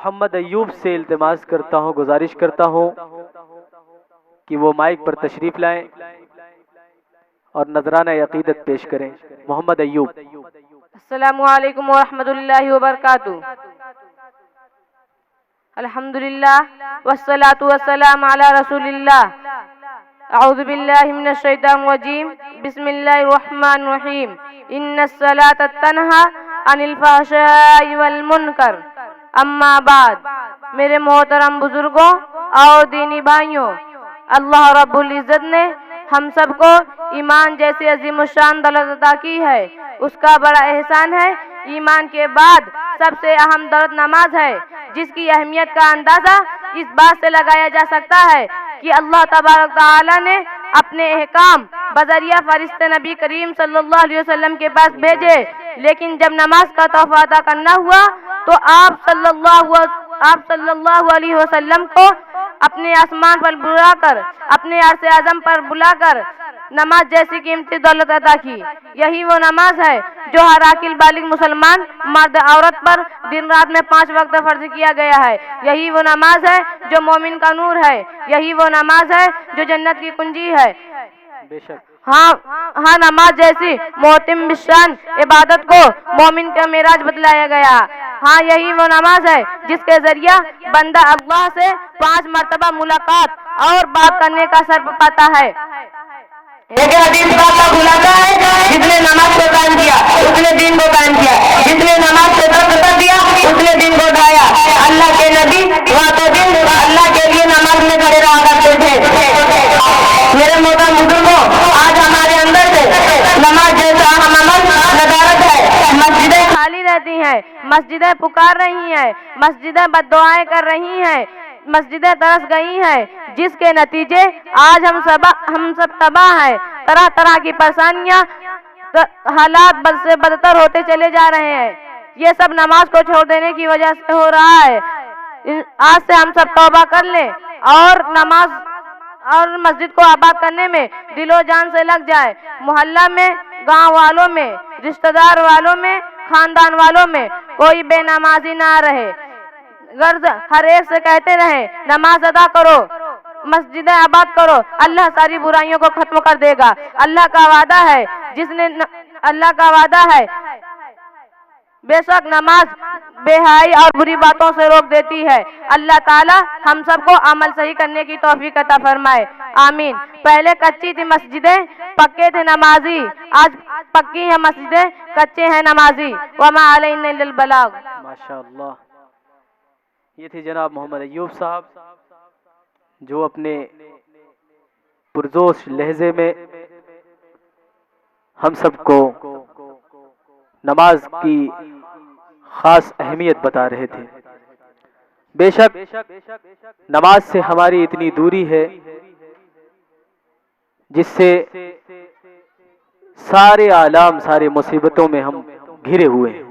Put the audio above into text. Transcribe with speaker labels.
Speaker 1: मोहम्मद अय्यूब से इल्तिमास करता हूँ, गुजारिश करता हूँ कि वो माइक पर तशरीफ लाएं और नजराना अकीदत पेश करें। मोहम्मद अय्यूब।
Speaker 2: अस्सलामु अलैकुम व रहमतुल्लाहि व बरकातुहू। अल्हम्दुलिल्लाह वस्सलातु वस्सलाम अला रसूलिल्लाह। अऊज़ु बिल्लाहि मिनश शैतानिर रजीम। बिस्मिल्लाहिर रहमानिर रहीम। इन्नस सलाता तन्हा अनिल फहशाइ वल मुनकर। अम्मा बाद। मेरे मोहतरम बुजुर्गों और दीनी भाइयों, अल्लाह रब्बुल इज़्ज़त ने हम सबको ईमान जैसी अज़ीमुश्शान दौलत अता की है। उसका बड़ा एहसान है। ईमान के बाद सबसे अहम दौलत नमाज है, जिसकी अहमियत का अंदाज़ा इस बात से लगाया जा सकता है कि अल्लाह तबारक तआला ने अपने अहकाम बजरिया फरिश्ते नबी करीम सल्लल्लाहु अलैहि वसल्लम के पास भेजे, लेकिन जब नमाज का तोहफा अदा करना हुआ तो आप सल्लल्लाहु अलैहि वसल्लम को अपने आसमान पर बुलाकर, अपने अर्श आज़म पर बुलाकर नमाज जैसी कीमती दौलत अदा की। यही वो नमाज है जो हर आकिल बालिग मुसलमान मर्द औरत पर दिन रात में 5 वक्त फर्ज किया गया है। यही वो नमाज है जो मोमिन का नूर है। यही वो नमाज है जो जन्नत की कुंजी है।
Speaker 1: बेशक
Speaker 2: हाँ, नमाज जैसी मोहतिम बिशान इबादत को मोमिन का मेराज बतलाया गया। हाँ, यही वो नमाज है जिसके जरिया बंदा अल्लाह से 5 मरतबा मुलाकात और बात करने का सर्फ पाता है।
Speaker 3: एक हदीस का बुलाता है, जिसने नमाज को कायम किया उसने दिन को कायम किया, जिसने नमाज से दस्त कर दिया उसने दिन को उठाया। अल्लाह के नबी रातों दिन अल्लाह के लिए नमाज में खड़े रहा करते थे। मेरे मोहतरम बुजुर्गों, आज हमारे अंदर से नमाज जैसा अहम अमल नदारत है। मस्जिदें
Speaker 2: खाली रहती हैं, मस्जिदें पुकार रही हैं, मस्जिदें बद्दुआएं कर रही हैं, मस्जिदें तरस गई हैं, जिसके नतीजे आज हम सब तबाह हैं। तरह तरह की परेशानियां, हालात बद से बदतर होते चले जा रहे हैं। ये सब नमाज को छोड़ देने की वजह से हो रहा है। आज से हम सब तौबा कर लें और नमाज और मस्जिद को आबाद करने में दिलो जान से लग जाए। मोहल्ला में, गांव वालों में, रिश्तेदार वालों में, खानदान वालों में कोई बेनमाजी ना रहे। गर्ज हर एक से कहते रहे, नमाज अदा करो, मस्जिदें आबाद करो, अल्लाह सारी बुराइयों को खत्म कर देगा। अल्लाह का वादा है बेशक नमाज बेहाई और बुरी बातों से रोक देती है। अल्लाह ताला हम सबको अमल सही करने की तौफीक अता फरमाए, आमीन। पहले कच्ची थी मस्जिदें, पक्के थे नमाजी। आज पक्की है मस्जिदें, कच्चे हैं नमाजी। वमा अलैना इल्लल बलाग।
Speaker 1: माशाअल्लाह। ये थे जनाब मोहम्मद अय्यूब साहब, जो अपने पुरजोश लहजे में हम सबको नमाज की खास अहमियत बता रहे थे। बेशक नमाज से हमारी इतनी दूरी है जिससे सारे आलाम, सारे मुसीबतों में हम घिरे हुए हैं।